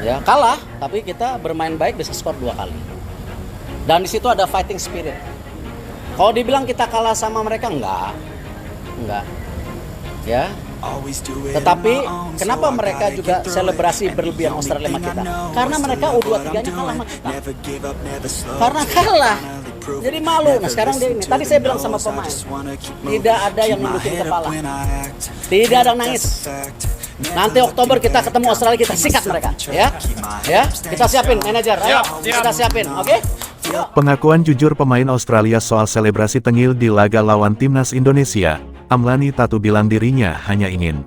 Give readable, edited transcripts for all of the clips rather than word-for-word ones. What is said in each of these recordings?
Ya, kalah, tapi kita bermain baik bisa skor 2 kali. Dan di situ ada fighting spirit. Kalau dibilang kita kalah sama mereka, enggak. Ya. Tetapi kenapa mereka juga selebrasi berlebihan Australia sama kita? Karena mereka U23-nya kalah sama kita. Karena kalah. Jadi malu. Nah sekarang dia ini. Tadi saya bilang sama pemain, tidak ada yang nundukin kepala. Tidak ada yang nangis. Nanti Oktober kita ketemu Australia, kita sikat mereka, ya. Kita siapin manajer, ayo kita siapin, oke? Pengakuan jujur pemain Australia soal selebrasi tengil di laga lawan timnas Indonesia. Amlani Tatu bilang dirinya hanya ingin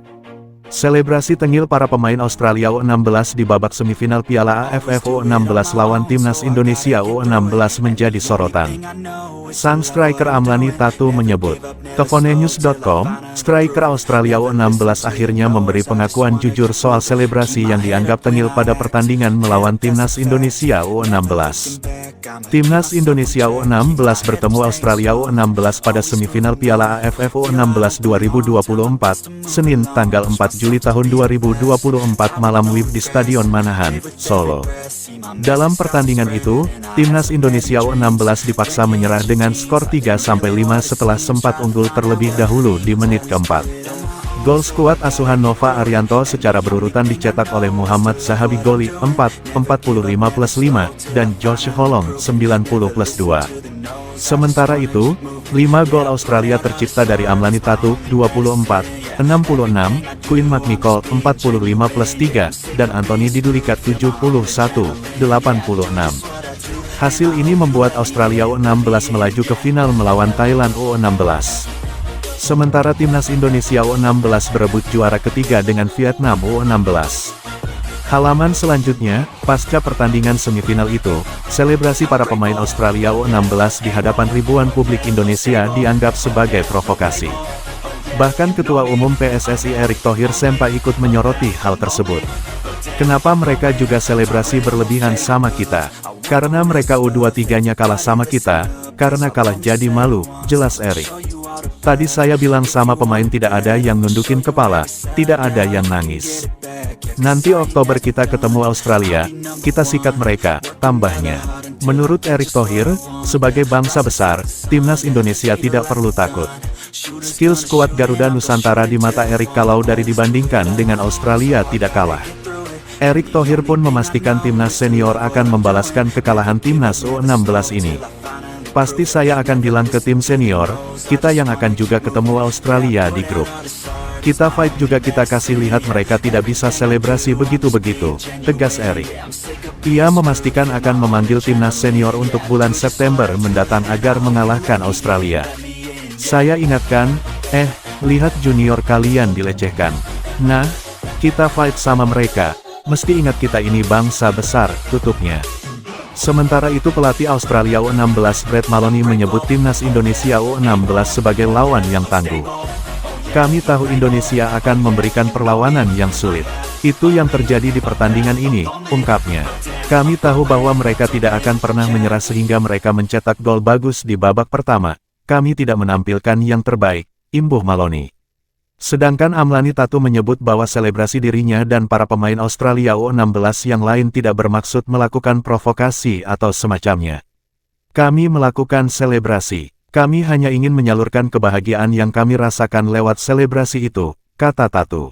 selebrasi tengil para pemain Australia U16 di babak semifinal Piala AFF U16 lawan timnas Indonesia U16 menjadi sorotan. Sang striker Amlani Tatu menyebut, ke Fonenews.com, striker Australia U16 akhirnya memberi pengakuan jujur soal selebrasi yang dianggap tengil pada pertandingan melawan timnas Indonesia U16. Timnas Indonesia U16 bertemu Australia U16 pada semifinal Piala AFF U16 2024, Senin tanggal 4 Juli tahun 2024 malam WIB di Stadion Manahan, Solo. Dalam pertandingan itu, timnas Indonesia U16 dipaksa menyerah dengan skor 3-5 setelah sempat unggul terlebih dahulu di menit keempat. Gol skuad asuhan Nova Arianto secara berurutan dicetak oleh Muhammad Zahabi Goli 45+5 dan Josh Holong 90+2. Sementara itu, 5 gol Australia tercipta dari Amlani Tatu 24, 66, Quinn McNichol 45+3, dan Anthony Didulikat 71, 86. Hasil ini membuat Australia U16 melaju ke final melawan Thailand U16. Sementara timnas Indonesia U16 berebut juara ketiga dengan Vietnam U16. Halaman selanjutnya, pasca pertandingan semifinal itu, selebrasi para pemain Australia U16 di hadapan ribuan publik Indonesia dianggap sebagai provokasi. Bahkan Ketua Umum PSSI Erick Thohir sempat ikut menyoroti hal tersebut. Kenapa mereka juga selebrasi berlebihan sama kita? Karena mereka U23-nya kalah sama kita, karena kalah jadi malu, jelas Erick. Tadi saya bilang sama pemain tidak ada yang nundukin kepala, tidak ada yang nangis. Nanti Oktober kita ketemu Australia, kita sikat mereka, tambahnya. Menurut Erick Thohir, sebagai bangsa besar, timnas Indonesia tidak perlu takut. Skill skuad Garuda Nusantara di mata Erick kalau dari dibandingkan dengan Australia tidak kalah. Erick Thohir pun memastikan timnas senior akan membalaskan kekalahan timnas U16 ini. Pasti saya akan bilang ke tim senior, kita yang akan juga ketemu Australia di grup. Kita fight juga kita kasih lihat mereka tidak bisa selebrasi begitu-begitu, tegas Erick. Ia memastikan akan memanggil timnas senior untuk bulan September mendatang agar mengalahkan Australia. Saya ingatkan, lihat junior kalian dilecehkan. Nah, kita fight sama mereka, mesti ingat kita ini bangsa besar, tutupnya. Sementara itu pelatih Australia U16 Brett Maloney menyebut timnas Indonesia U16 sebagai lawan yang tangguh. Kami tahu Indonesia akan memberikan perlawanan yang sulit. Itu yang terjadi di pertandingan ini, ungkapnya. Kami tahu bahwa mereka tidak akan pernah menyerah sehingga mereka mencetak gol bagus di babak pertama. Kami tidak menampilkan yang terbaik, imbuh Maloney. Sedangkan Amlani Tatu menyebut bahwa selebrasi dirinya dan para pemain Australia U16 yang lain tidak bermaksud melakukan provokasi atau semacamnya. Kami melakukan selebrasi. Kami hanya ingin menyalurkan kebahagiaan yang kami rasakan lewat selebrasi itu, kata Tatu.